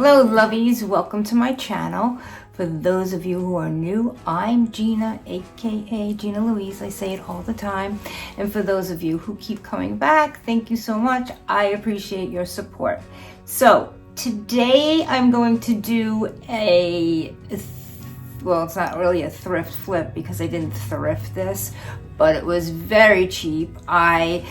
Hello lovies, welcome to my channel. For those of you who are new, I'm Gina, aka Gina Louise. I say it all the time. And for those of you who keep coming back, thank you so much. I appreciate your support. So today I'm going to do well, it's not really a thrift flip because I didn't thrift this, but it was very cheap. I'm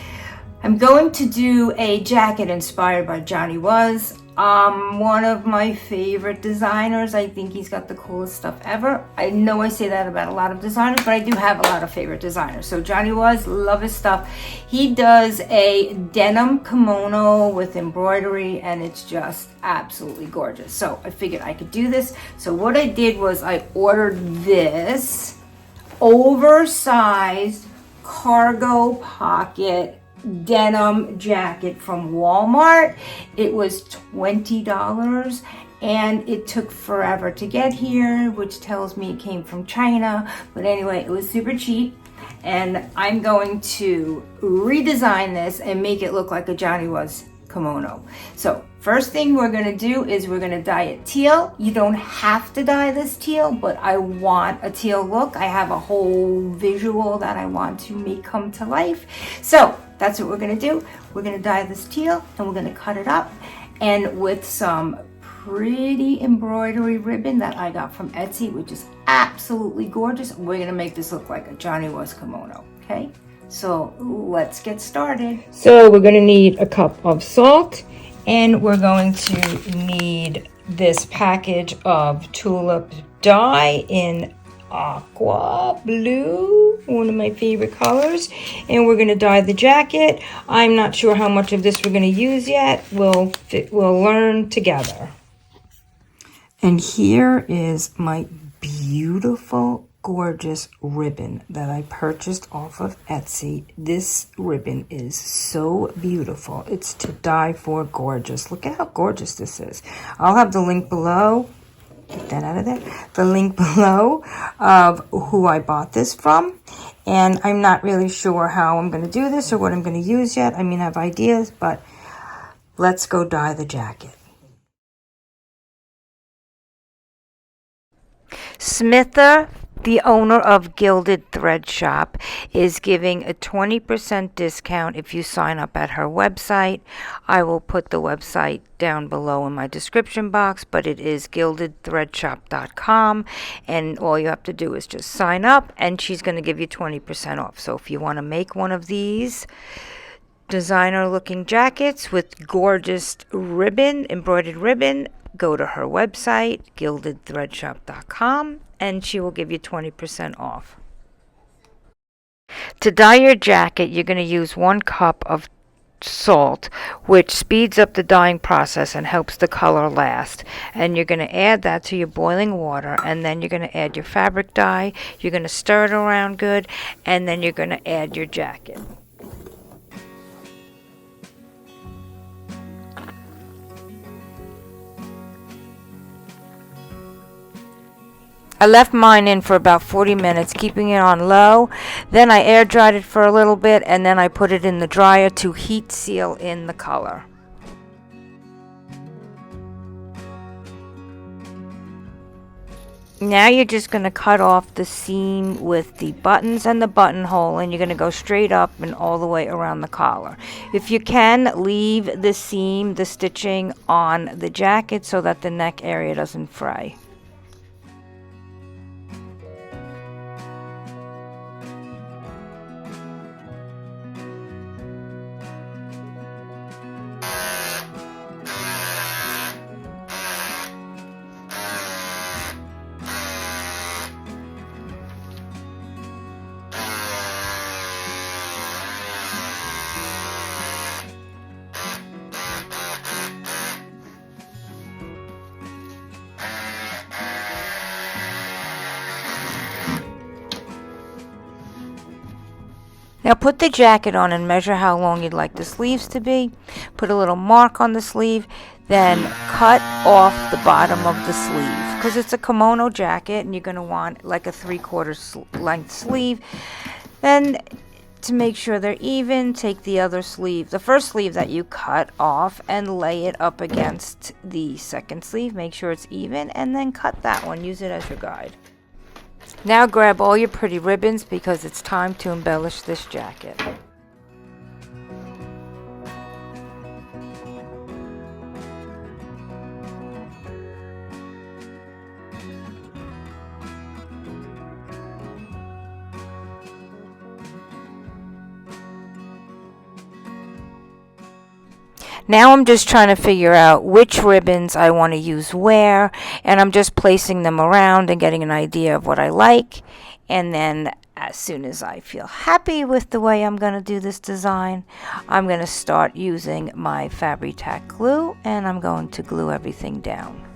going to do a jacket inspired by Gina Louise. One of my favorite designers. I think he's got the coolest stuff ever. I know I say that about a lot of designers, but I do have a lot of favorite designers. So Gina Louise, love his stuff. He does a denim kimono with embroidery and it's just absolutely gorgeous. So I figured I could do this. So what I did was I ordered this oversized cargo pocket denim jacket from Walmart. It was $20 and it took forever to get here, which tells me it came from China. But anyway, it was super cheap and I'm going to redesign this and make it look like a Gina Louise kimono. So first thing we're going to do is we're going to dye it teal. You don't have to dye this teal, but I want a teal look. I have a whole visual that I want to make come to life. So that's what we're going to do. We're going to dye this teal and we're going to cut it up, and with some pretty embroidery ribbon that I got from Etsy, which is absolutely gorgeous, we're going to make this look like a Gina Louise kimono. Okay, so let's get started. So we're going to need a cup of salt, and we're going to need this package of tulip dye in aqua blue, one of my favorite colors, and we're going to dye the jacket. I'm not sure how much of this we're going to use yet. We'll learn together. And here is my beautiful, gorgeous ribbon that I purchased off of Etsy. This ribbon is so beautiful. It's to die for gorgeous. Look at how gorgeous this is. I'll have the link below. Get that out of there. The link below of who I bought this from. And I'm not really sure how I'm going to do this or what I'm going to use yet. I mean, I have ideas, but let's go dye the jacket. Smitha, the owner of Gilded Thread Shop, is giving a 20% discount if you sign up at her website. I will put the website down below in my description box, but it is gildedthreadshop.com, and all you have to do is just sign up and she's going to give you 20% off. So if you want to make one of these designer looking jackets with gorgeous ribbon, embroidered ribbon, go to her website, gildedthreadshop.com, and she will give you 20% off. To dye your jacket, you're going to use 1 cup of salt, which speeds up the dyeing process and helps the color last. And you're going to add that to your boiling water, and then you're going to add your fabric dye. You're going to stir it around good, and then you're going to add your jacket. I left mine in for about 40 minutes, keeping it on low. Then I air dried it for a little bit, and then I put it in the dryer to heat seal in the color. Now you're just going to cut off the seam with the buttons and the buttonhole, and you're going to go straight up and all the way around the collar. If you can, leave the seam, the stitching on the jacket so that the neck area doesn't fray. Now put the jacket on and measure how long you'd like the sleeves to be. Put a little mark on the sleeve, then cut off the bottom of the sleeve because it's a kimono jacket and you're going to want like a 3/4 length sleeve. Then To make sure they're even, take the other sleeve, the first sleeve that you cut off, and lay it up against the second sleeve. Make sure it's even, and then cut that one. Use it as your guide. Now grab all your pretty ribbons because it's time to embellish this jacket. Now I'm just trying to figure out which ribbons I want to use where, and I'm just placing them around and getting an idea of what I like. And then as soon as I feel happy with the way I'm going to do this design, I'm going to start using my Fabri-Tac glue, and I'm going to glue everything down.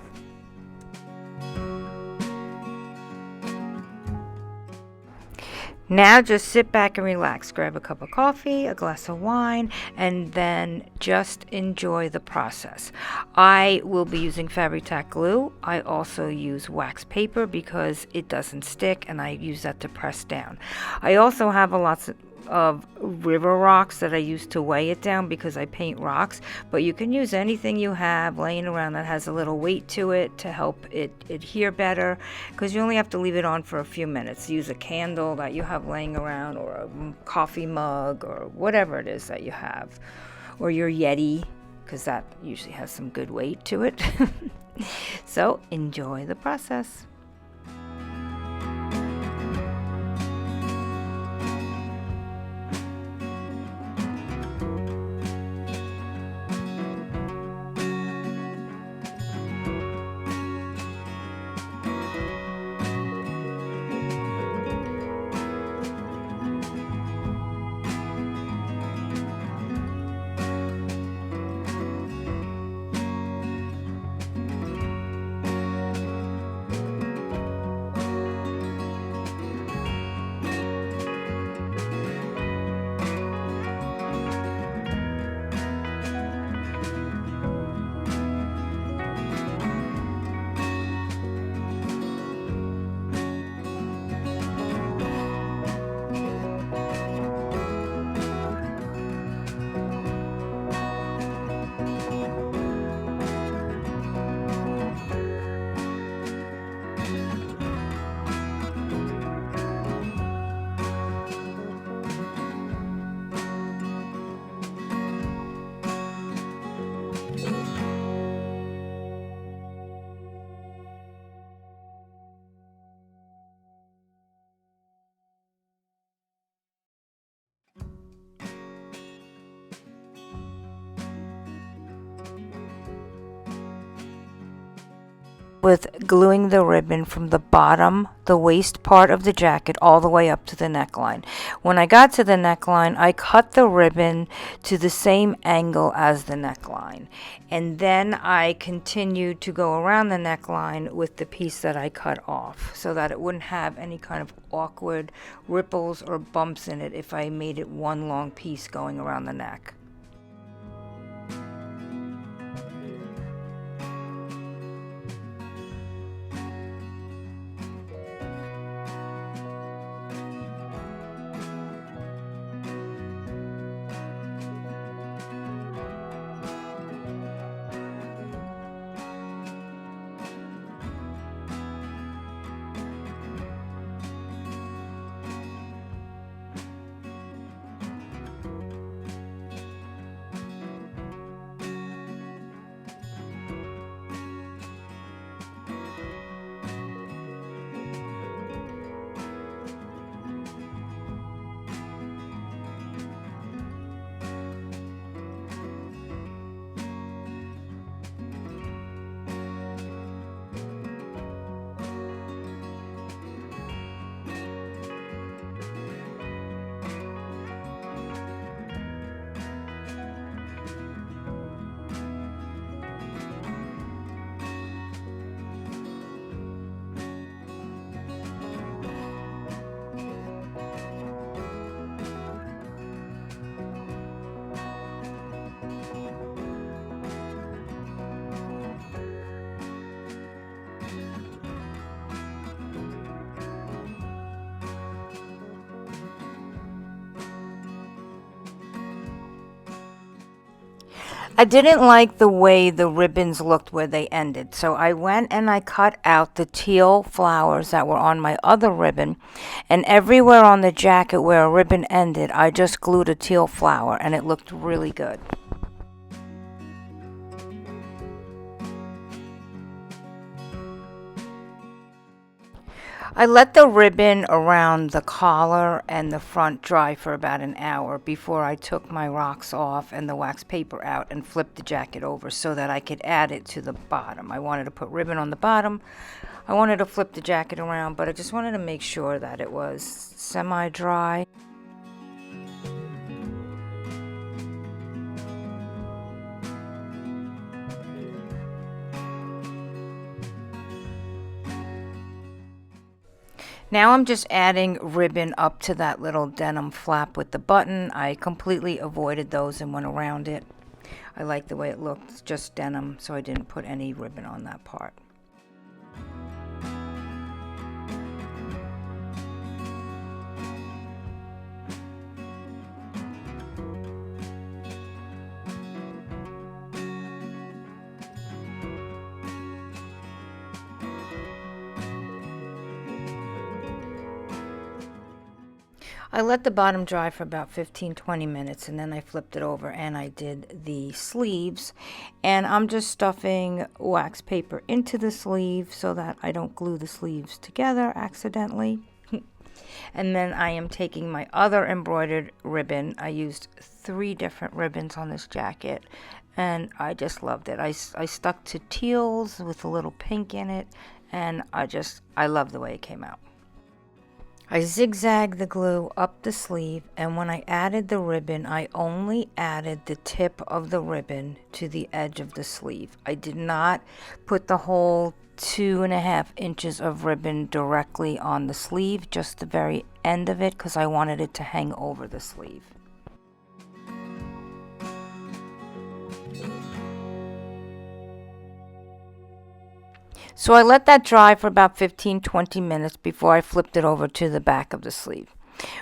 Now just sit back and relax. Grab a cup of coffee, a glass of wine, and then just enjoy the process. I will be using Fabri-Tac glue. I also use wax paper because it doesn't stick, and I use that to press down. I also have lots of river rocks that I use to weigh it down because I paint rocks, but you can use anything you have laying around that has a little weight to it to help it adhere better, because you only have to leave it on for a few minutes. Use a candle that you have laying around, or a coffee mug, or whatever it is that you have, or your Yeti, because that usually has some good weight to it. So enjoy the process. With gluing the ribbon from the bottom, the waist part of the jacket, all the way up to the neckline. When I got to the neckline, I cut the ribbon to the same angle as the neckline, and then I continued to go around the neckline with the piece that I cut off, so that it wouldn't have any kind of awkward ripples or bumps in it if I made it one long piece going around the neck. I didn't like the way the ribbons looked where they ended, so I went and I cut out the teal flowers that were on my other ribbon, and everywhere on the jacket where a ribbon ended, I just glued a teal flower, and it looked really good. I let the ribbon around the collar and the front dry for about an hour before I took my rocks off and the wax paper out and flipped the jacket over so that I could add it to the bottom. I wanted to put ribbon on the bottom. I wanted to flip the jacket around, but I just wanted to make sure that it was semi-dry. Now I'm just adding ribbon up to that little denim flap with the button. I completely avoided those and went around it. I like the way it looked, it's just denim, so I didn't put any ribbon on that part. I let the bottom dry for about 15-20 minutes, and then I flipped it over and I did the sleeves, and I'm just stuffing wax paper into the sleeve so that I don't glue the sleeves together accidentally. And then I am taking my other embroidered ribbon. I used 3 different ribbons on this jacket, and I just loved it. I stuck to teals with a little pink in it, and I love the way it came out. I zigzagged the glue up the sleeve, and when I added the ribbon, I only added the tip of the ribbon to the edge of the sleeve. I did not put the whole 2.5 inches of ribbon directly on the sleeve, just the very end of it, because I wanted it to hang over the sleeve. So I let that dry for about 15-20 minutes before I flipped it over to the back of the sleeve.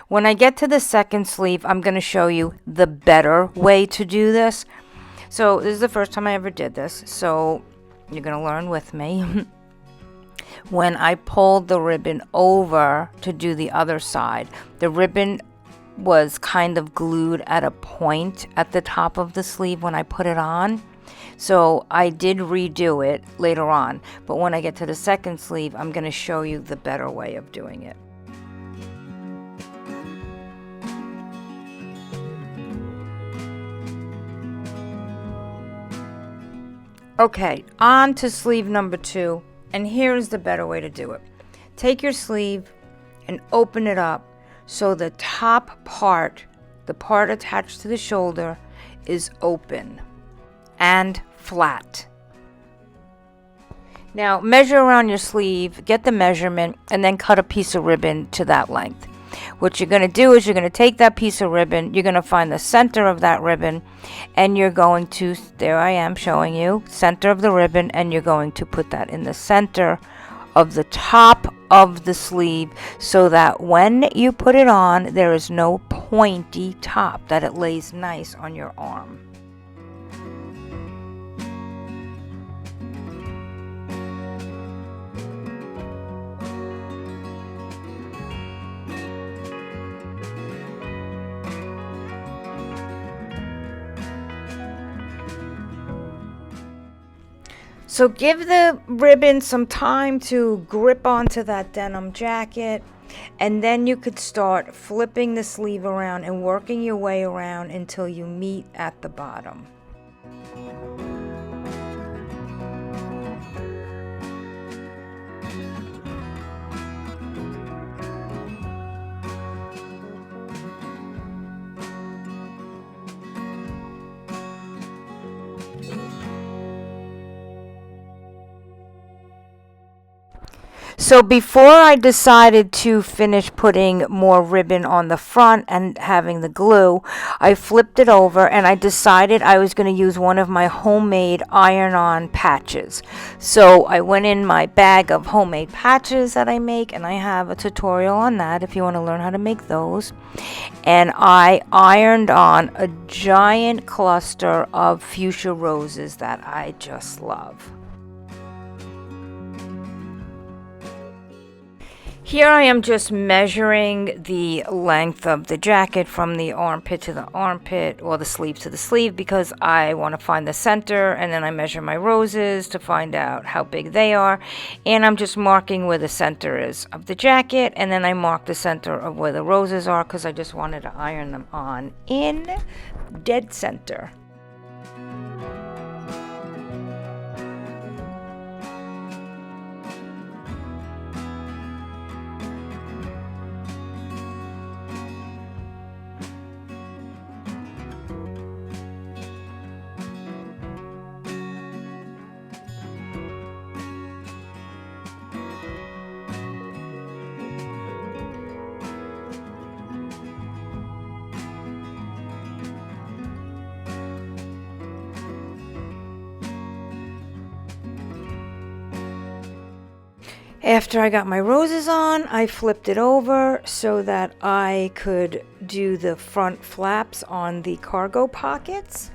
When I get to the second sleeve, I'm going to show you the better way to do this. So this is the first time I ever did this, so you're going to learn with me. When I pulled the ribbon over to do the other side, the ribbon was kind of glued at a point at the top of the sleeve when I put it on. So I did redo it later on, but when I get to the second sleeve, I'm going to show you the better way of doing it. Okay, on to sleeve number 2, and here's the better way to do it. Take your sleeve and open it up so the top part, the part attached to the shoulder, is open and flat. Now measure around your sleeve, get the measurement, and then cut a piece of ribbon to that length. What you're going to do is you're going to take that piece of ribbon, you're going to find the center of that ribbon, and you're going to, there I am showing you, center of the ribbon, and you're going to put that in the center of the top of the sleeve so that when you put it on, there is no pointy top, that it lays nice on your arm. So give the ribbon some time to grip onto that denim jacket, and then you could start flipping the sleeve around and working your way around until you meet at the bottom. So before I decided to finish putting more ribbon on the front and having the glue, I flipped it over and I decided I was going to use one of my homemade iron-on patches. So I went in my bag of homemade patches that I make, and I have a tutorial on that if you want to learn how to make those. And I ironed on a giant cluster of fuchsia roses that I just love. Here I am just measuring the length of the jacket from the armpit to the armpit, or the sleeve to the sleeve, because I want to find the center, and then I measure my roses to find out how big they are. And I'm just marking where the center is of the jacket, and then I mark the center of where the roses are because I just wanted to iron them on in dead center. After I got my roses on, I flipped it over so that I could do the front flaps on the cargo pockets.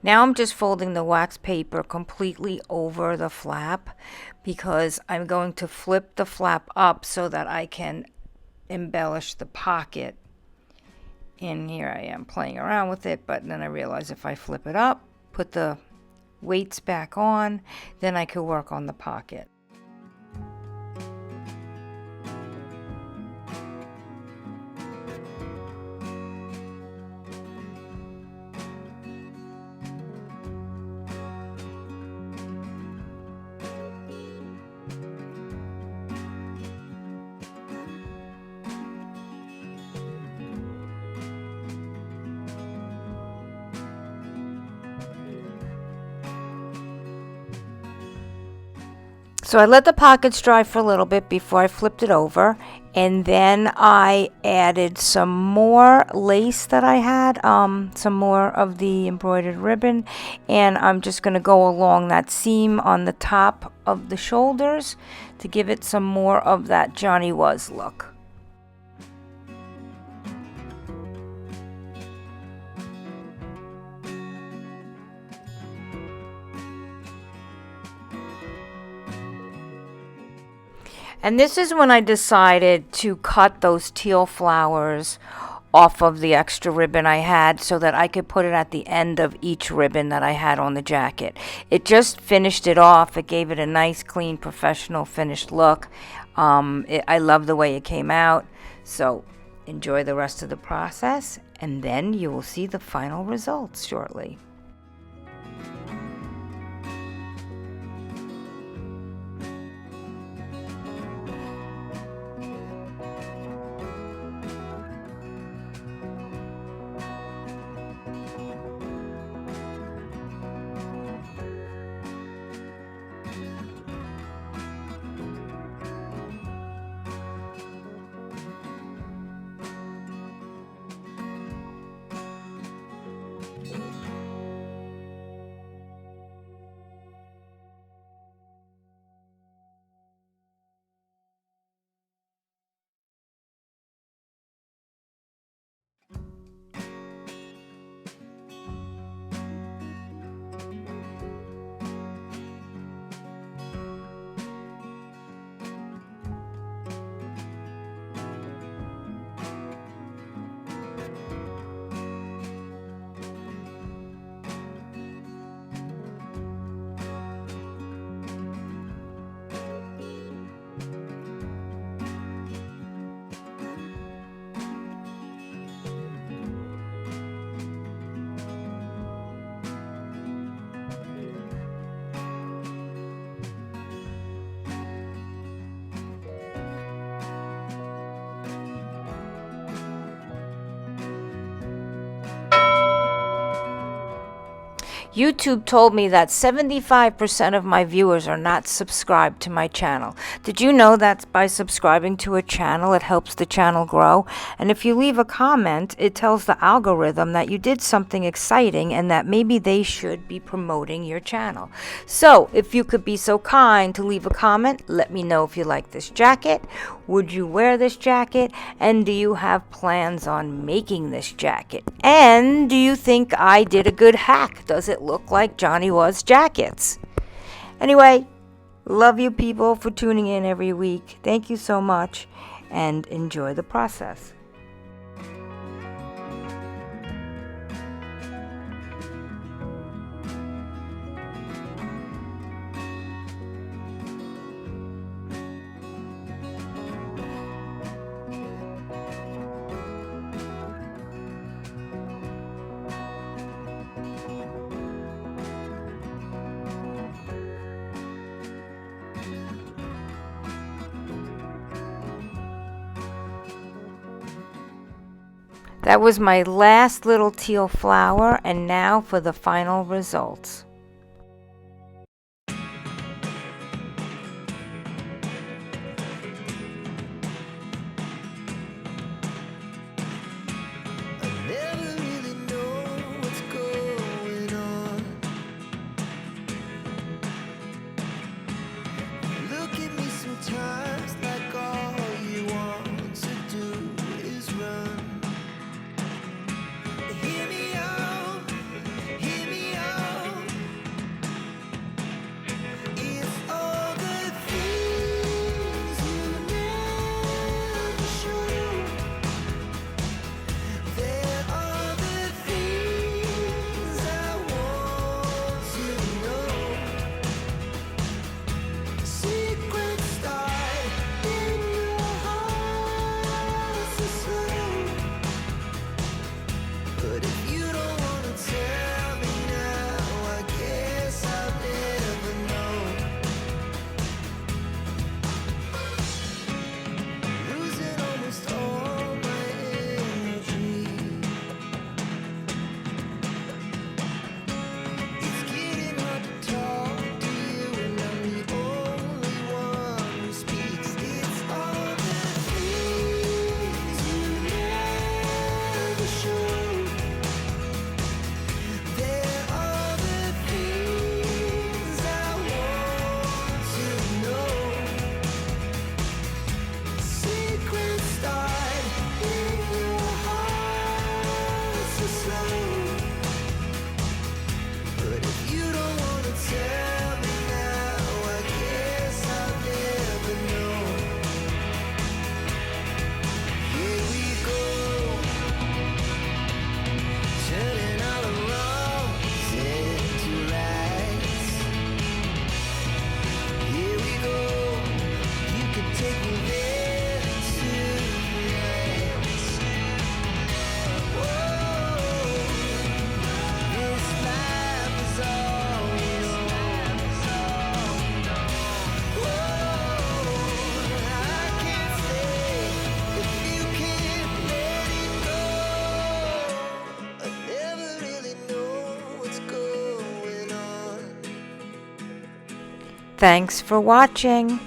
Now I'm just folding the wax paper completely over the flap because I'm going to flip the flap up so that I can embellish the pocket. And here I am playing around with it, but then I realize if I flip it up, put the weights back on, then I could work on the pocket. So I let the pockets dry for a little bit before I flipped it over, and then I added some more lace that I had, some more of the embroidered ribbon, and I'm just going to go along that seam on the top of the shoulders to give it some more of that Johnny Was look. And this is when I decided to cut those teal flowers off of the extra ribbon I had so that I could put it at the end of each ribbon that I had on the jacket. It just finished it off. It gave it a nice, clean, professional finished look. I love the way it came out. So enjoy the rest of the process, and then you will see the final results shortly. YouTube told me that 75% of my viewers are not subscribed to my channel. Did you know that by subscribing to a channel, it helps the channel grow? And if you leave a comment, it tells the algorithm that you did something exciting and that maybe they should be promoting your channel. So if you could be so kind to leave a comment, let me know if you like this jacket. Would you wear this jacket? And do you have plans on making this jacket? And do you think I did a good hack? Does it look like Johnny Was jackets? Anyway, love you people for tuning in every week. Thank you so much and enjoy the process. That was my last little teal flower, and now for the final results. Thanks for watching.